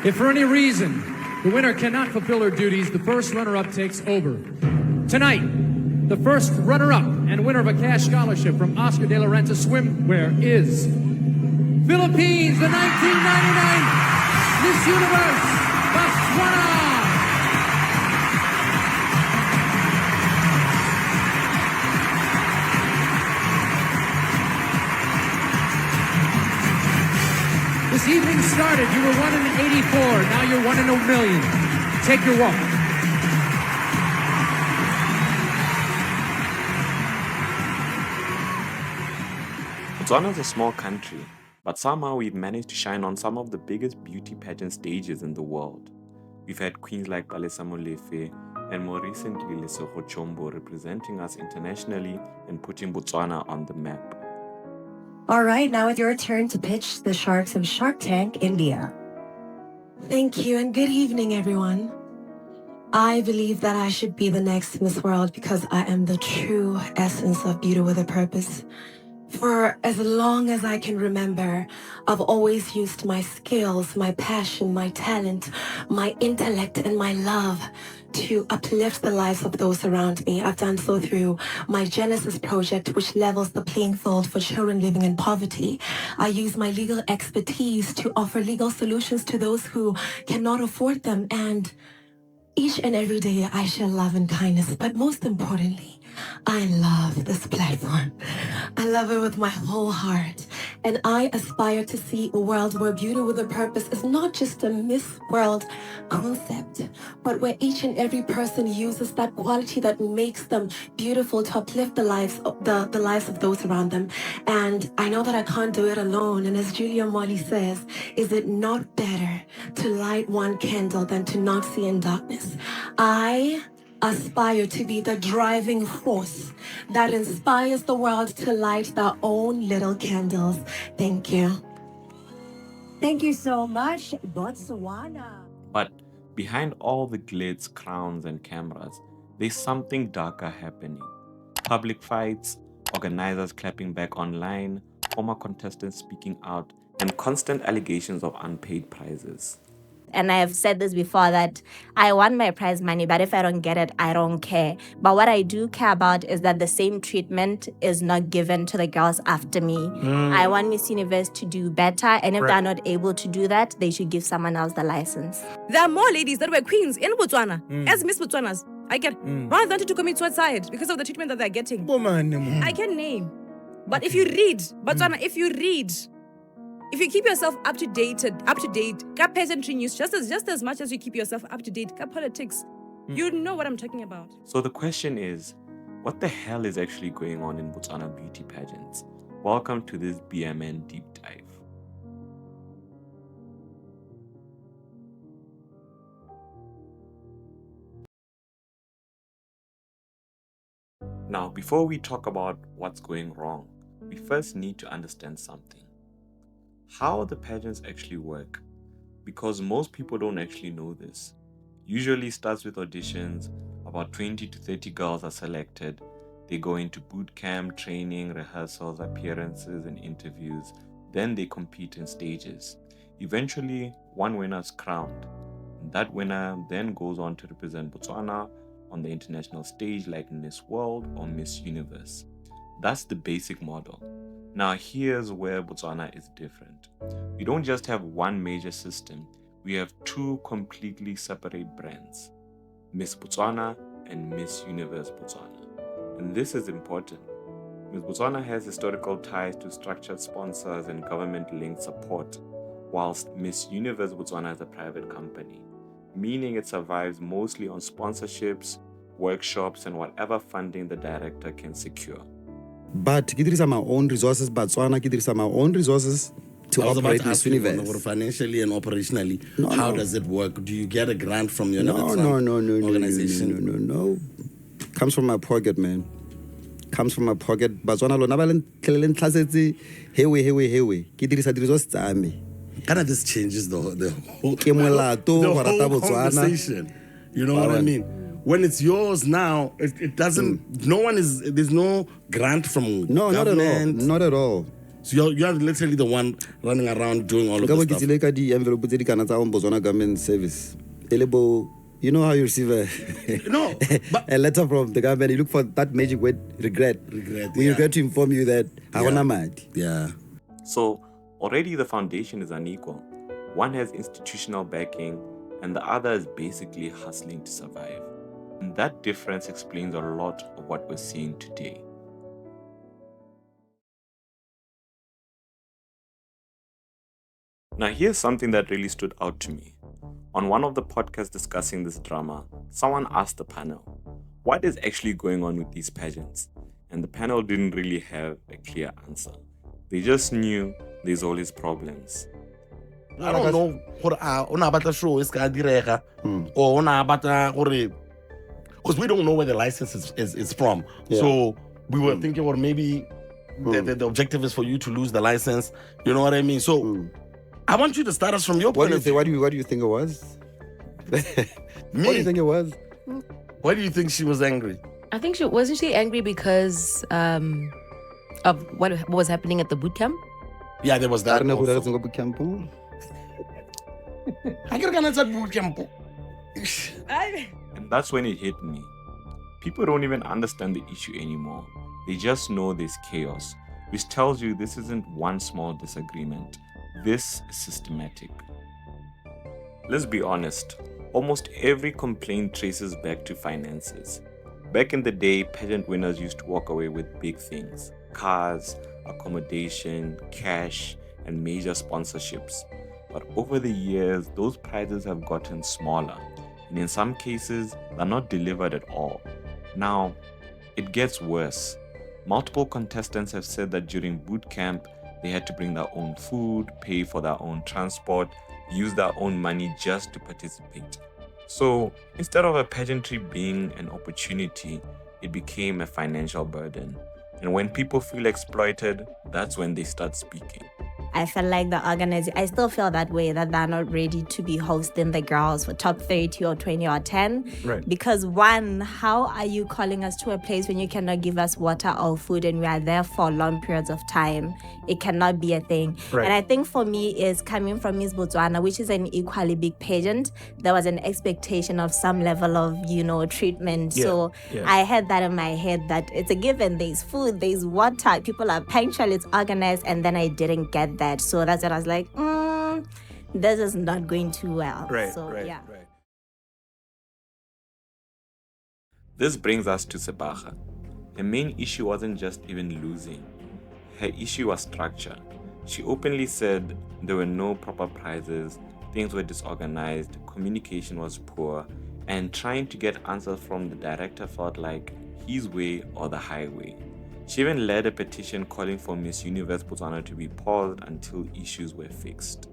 If for any reason the winner cannot fulfill her duties, the first runner-up takes over. Tonight, the first runner-up and winner of a cash scholarship from Oscar de la Renta Swimwear is Philippines, the 1999 Miss Universe, Botswana. This evening started, you were 1 in 84, now you're 1 in a million. Take your walk. Botswana is a small country, but somehow we've managed to shine on some of the biggest beauty pageant stages in the world. We've had queens like Palesa Molefe and more recently Lesego Chombo representing us internationally and putting Botswana on the map. All right, now it's your turn to pitch the Sharks of Shark Tank India. Thank you and good evening, everyone. I believe that I should be the next Miss World because I am the true essence of beauty with a purpose. For as long as I can remember, I've always used my skills, my passion, my talent, my intellect, and my love to uplift the lives of those around me. I've done so through my Genesis project, which levels the playing field for children living in poverty. I use my legal expertise to offer legal solutions to those who cannot afford them. And each and every day I share love and kindness. But most importantly, I love this platform. I love it with my whole heart. And I aspire to see a world where beauty with a purpose is not just a Miss World concept, but where each and every person uses that quality that makes them beautiful to uplift the lives of the lives of those around them. And I know that I can't do it alone. And as Julia Molly says, is it not better to light one candle than to not see in darkness? I aspire to be the driving force that inspires the world to light their own little candles. Thank you. Thank you so much, Botswana. But behind all the glitz, crowns, and cameras, there's something darker happening. Public fights, organizers clapping back online, former contestants speaking out, and constant allegations of unpaid prizes. And I have said this before that I want my prize money, but if I don't get it, I don't care. But what I do care about is that the same treatment is not given to the girls after me. I want Miss Universe to do better, and if they're not able to do that, they should give someone else the license. There are more ladies that were queens in Botswana as Miss Botswanas. I get rather than to commit suicide because of the treatment that they're getting. I can name. But if you read, Botswana, if you keep yourself up to date, pageantry news just as much as you keep yourself up to date, politics, you know what I'm talking about. So the question is, what the hell is actually going on in Botswana beauty pageants? Welcome to this BMN deep dive. Now, before we talk about what's going wrong, we first need to understand something. How the pageants actually work, because most people don't actually know this. Usually starts with auditions, about 20 to 30 girls are selected, they go into boot camp, training, rehearsals, appearances and interviews, then they compete in stages. Eventually, one winner is crowned, and that winner then goes on to represent Botswana on the international stage like Miss World or Miss Universe. That's the basic model. Now here's where Botswana is different. We don't just have one major system, we have two completely separate brands, Miss Botswana and Miss Universe Botswana. And this is important. Miss Botswana has historical ties to structured sponsors and government-linked support, whilst Miss Universe Botswana is a private company, meaning it survives mostly on sponsorships, workshops, and whatever funding the director can secure. But Kidrisa my own resources, Botswana Kidrisa my own resources to operate Miss Universe. Financially and operationally, how does it work? Do you get a grant from your organization? No. Comes from my pocket, man. Comes from my pocket. Botswana lo nabaleng tlhasetsi hewe Kidrisa resources tsa me. Kind of this changes the whole conversation. You know what I mean? When it's yours now, it doesn't. There's no grant from government. Not at all. So you're literally the one running around doing all of Ka bo this ke stuff. tsile ka di-envelope tse di kana tsa Botswana Government Service. You know how you receive No, but a letter from the government, you look for that magic word, regret. Regret, We yeah. regret to inform you that hakuna madi. yeah. So already the foundation is unequal. One has institutional backing and the other is basically hustling to survive. And that difference explains a lot of what we're seeing today. Now here's something that really stood out to me. On one of the podcasts discussing this drama, someone asked the panel, what is actually going on with these pageants? And the panel didn't really have a clear answer. They just knew there's always problems. I don't know gore ona batla show is ka direga or ona batla gore because we don't know where the license is from. Yeah. So we were thinking, or maybe the objective is for you to lose the license. You know what I mean? So I want you to start us from your What point do you of think? view. What do you think it was? Me? What do you think it was? Why do you think she was angry? I think wasn't she angry because of what was happening at the boot camp? Yeah, there was that. I don't know who that is also. in Gobu Camp. I get at boot camp. And that's when it hit me. People don't even understand the issue anymore. They just know there's chaos, which tells you this isn't one small disagreement. This is systematic. Let's be honest, almost every complaint traces back to finances. Back in the day, pageant winners used to walk away with big things: cars, accommodation, cash, and major sponsorships. But over the years, those prizes have gotten smaller, and in some cases, they're not delivered at all. Now, it gets worse. Multiple contestants have said that during boot camp, they had to bring their own food, pay for their own transport, use their own money just to participate. So instead of a pageantry being an opportunity, it became a financial burden. And when people feel exploited, that's when they start speaking. I felt like the organizers, I still feel that way, that they're not ready to be hosting the girls for top 30 or 20 or 10. Right. Because one, how are you calling us to a place when you cannot give us water or food and we are there for long periods of time? It cannot be a thing. Right. And I think for me is coming from Miss Botswana, which is an equally big pageant, there was an expectation of some level of, treatment. Yeah, So yeah. I had that in my head that it's a given. There's food, there's water, people are punctual, it's organized, and then I didn't get that. So that's when I was like, this is not going too well. So, yeah. This brings us to Sebaga. Her main issue wasn't just even losing. Her issue was structure. She openly said there were no proper prizes, things were disorganized, communication was poor, and trying to get answers from the director felt like his way or the highway. She even led a petition calling for Miss Universe Botswana to be paused until issues were fixed.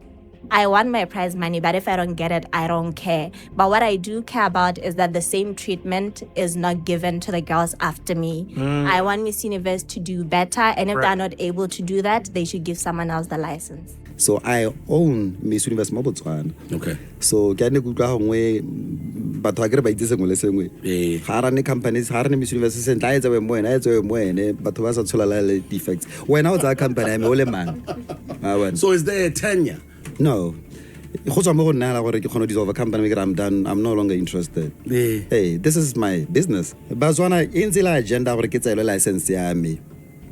I want my prize money, but if I don't get it, I don't care. But what I do care about is that the same treatment is not given to the girls after me. I want Miss Universe to do better, and if they're not able to do that, they should give someone else the license. So I own Miss Universe mo Botswana. Okay. So ke a ne kutlwa gongwe batho ga ke re ba itse sengwe le sengwe ga rane companies ga rane Miss Universe se ntla etsa we mo ena etsa we mo ene batho ba sa tshola le defects wena o tsa company me o le mang. So is there a tenure? No. Go tswa mo go nna la gore ke kgona dissolve a company I'm done, I'm no longer interested. Hey, this is my business. Botswana e ntse la agenda gore ke tsaelo license ya me.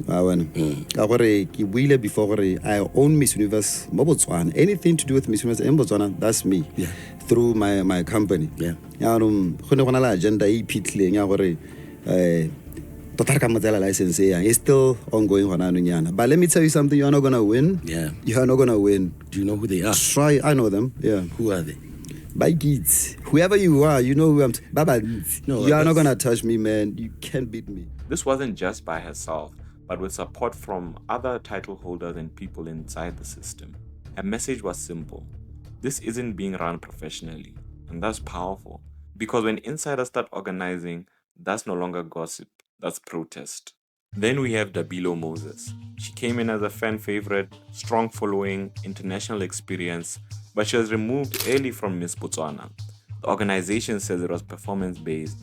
Ka gore ke buile before gore I own Miss Universe mo Botswana. Anything to do with Miss Universe in Botswana, that's me. Yeah. Through my company. Yeah. Ya go ne gona la agenda e phitlhileng ya gore tota ka motsela license ya is still ongoing gona nyana. But let me tell you something, you're not going to win. Yeah. You're not going to win. Do you know who they are? Try, I know them. Yeah. Who are they? By kids. Whoever you are, you know who I'm Baba. No, you are not that's- going to touch me, man. You can't beat me. This wasn't just by herself, but with support from other title holders and people inside the system. Her message was simple. This isn't being run professionally, and that's powerful. Because when insiders start organizing, that's no longer gossip, that's protest. Then we have Dabilo Moses. She came in as a fan favorite, strong following, international experience, but she was removed early from Miss Botswana. The organization says it was performance-based.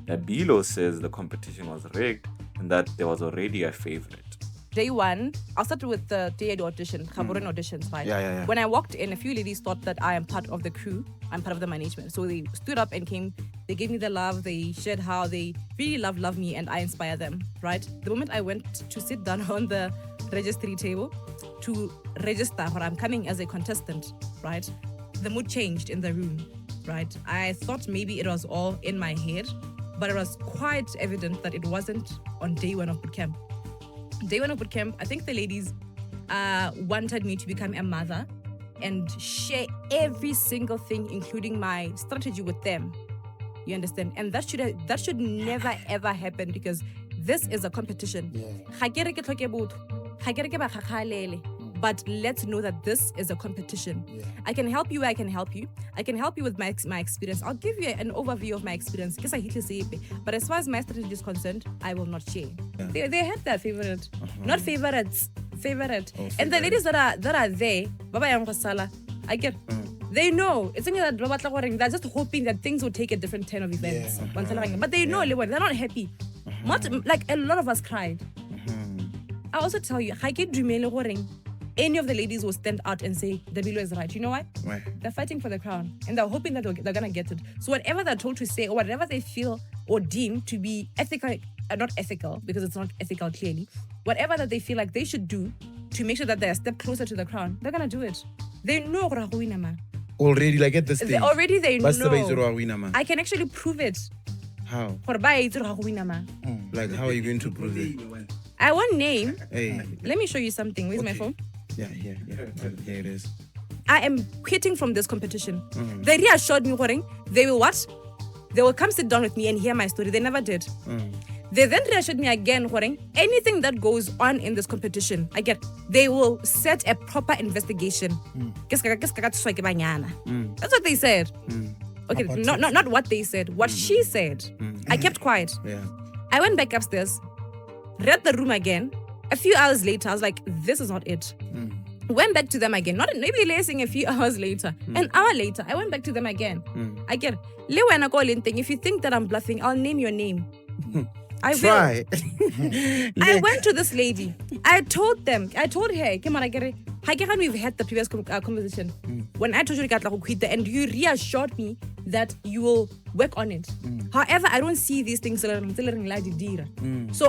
Dabilo says the competition was rigged and that there was already a favorite. day one, I'll start with the day of audition, Khaburan auditions, right? Yeah. When I walked in, a few ladies thought that I am part of the crew. I'm part of the management. So they stood up and came. They gave me the love. They shared how they really love me, and I inspire them, right? The moment I went to sit down on the registry table to register where I'm coming as a contestant, right? The mood changed in the room, right? I thought maybe it was all in my head, but it was quite evident that it wasn't on day one of boot camp. Day one of boot camp, I think the ladies wanted me to become a mother and share every single thing, including my strategy with them. You understand? And that should never ever happen, because this is a competition. But let's know that this is a competition. I can help you where I can help you. I can help you with my experience. I'll give you an overview of my experience. But as far as my strategy is concerned, I will not share. They had their favorite. Not favorites. Favorite. And the ladies that are there, Baba Yang I get. They know. It's only that they're just hoping that things will take a different turn of events. But they know, they're not happy. Like a lot of us cried. I also tell you, any of the ladies will stand out and say, Dabilo is right. You know why? Why? They're fighting for the crown. And they're hoping that they're going to get it. So whatever they're told to say, or whatever they feel or deem to be ethical, not ethical, because it's not ethical clearly, whatever that they feel like they should do to make sure that they're a step closer to the crown, they're going to do it. They know. Already, like at this stage. They know. I I can actually prove it. How? Like, how are you going to prove it? I want name. Hey. Let me show you something. Where's my phone? Yeah. Here it is. I am quitting from this competition. They reassured me, they will what? They will come sit down with me and hear my story. They never did. They then reassured me again, anything that goes on in this competition, they will set a proper investigation. That's what they said. Okay, not what they said, what she said. I kept quiet. Yeah. I went back upstairs, read the room again. A few hours later, I was like, this is not it. Went back to them again. Not maybe lacing a few hours later. An hour later, I went back to them again. If you think that I'm bluffing, I'll name your name. I Try. I went to this lady. I told her, we've had the previous conversation. When I told you to quit, and you reassured me that you will work on it. However, I don't see these things. So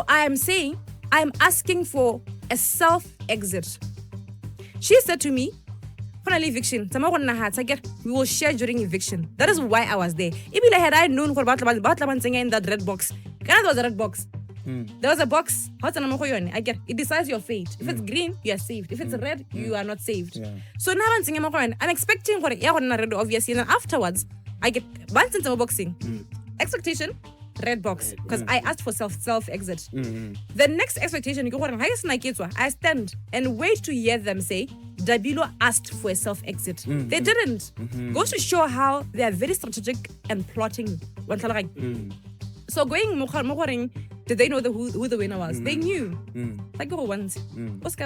I am saying, I'm asking for a self-exit. She said to me, eviction. We will share during eviction. That is why I was there. Even had I known for in that red box. There was a red box. There was a box. It decides your fate. If it's green, you are saved. If it's red, you are not saved. Yeah. So now I'm expecting for red, obviously, and then afterwards I get once into boxing. Expectation, red box, because I asked for self-exit. The next expectation, I stand and wait to hear them say, Dabilo asked for a self-exit. They didn't. Goes to show how they are very strategic and plotting. So going did they know who the winner was? They knew. Like go once. Relax.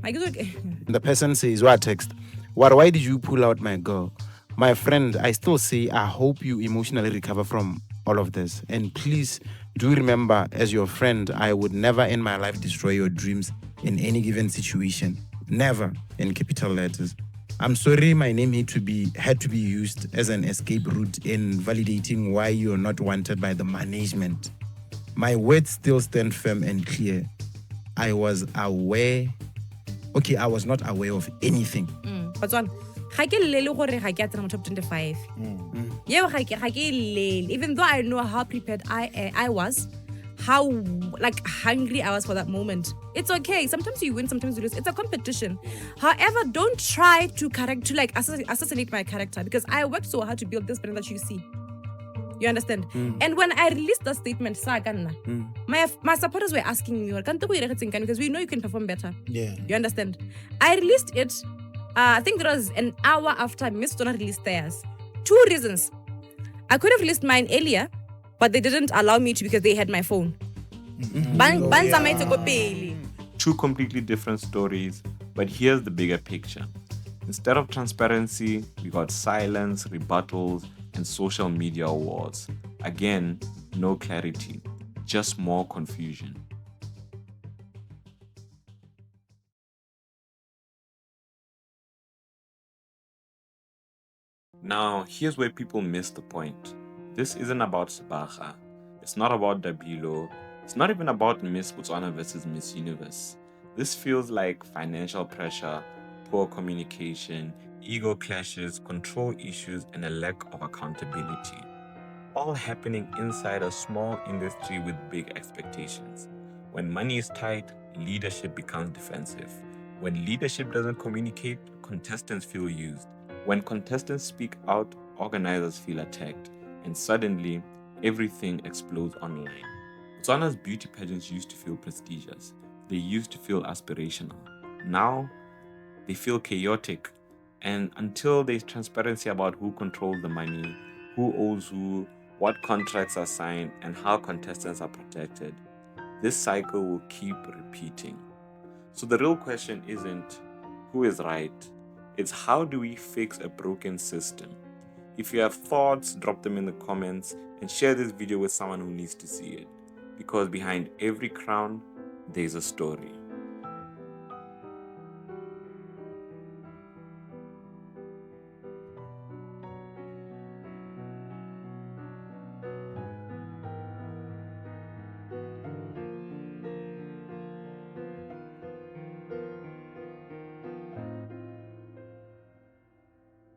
I The person says, what text? Why did you pull out my girl? My friend, I still say, I hope you emotionally recover from all of this. And please do remember, as your friend, I would never in my life destroy your dreams in any given situation. Never, in capital letters. I'm sorry my name had to be used as an escape route in validating why you're not wanted by the management. My words still stand firm and clear. I was not aware of anything. Botswana, top 25. Even though I know how prepared I was, how hungry I was for that moment. It's okay. Sometimes you win, sometimes you lose. It's a competition. However, don't try to assassinate my character, because I worked so hard to build this brand that you see. You understand? And when I released the statement, my supporters were asking me, because we know you can perform better. Yeah. You understand? I released it, I think there was an hour after Miss Botswana released theirs. 2 reasons. I could have released mine earlier, but they didn't allow me to because they had my phone. 2 completely different stories, but here's the bigger picture. Instead of transparency, we got silence, rebuttals, and social media wars. Again, no clarity, just more confusion. Now, here's where people miss the point. This isn't about Sabaga. It's not about Dabilo. It's not even about Miss Botswana versus Miss Universe. This feels like financial pressure, poor communication, ego clashes, control issues, and a lack of accountability. All happening inside a small industry with big expectations. When money is tight, leadership becomes defensive. When leadership doesn't communicate, contestants feel used. When contestants speak out, organizers feel attacked. And suddenly, everything explodes online. Botswana's beauty pageants used to feel prestigious. They used to feel aspirational. Now, they feel chaotic. And until there's transparency about who controls the money, who owes who, what contracts are signed, and how contestants are protected, this cycle will keep repeating. So the real question isn't who is right, it's how do we fix a broken system? If you have thoughts, drop them in the comments and share this video with someone who needs to see it. Because behind every crown, there's a story.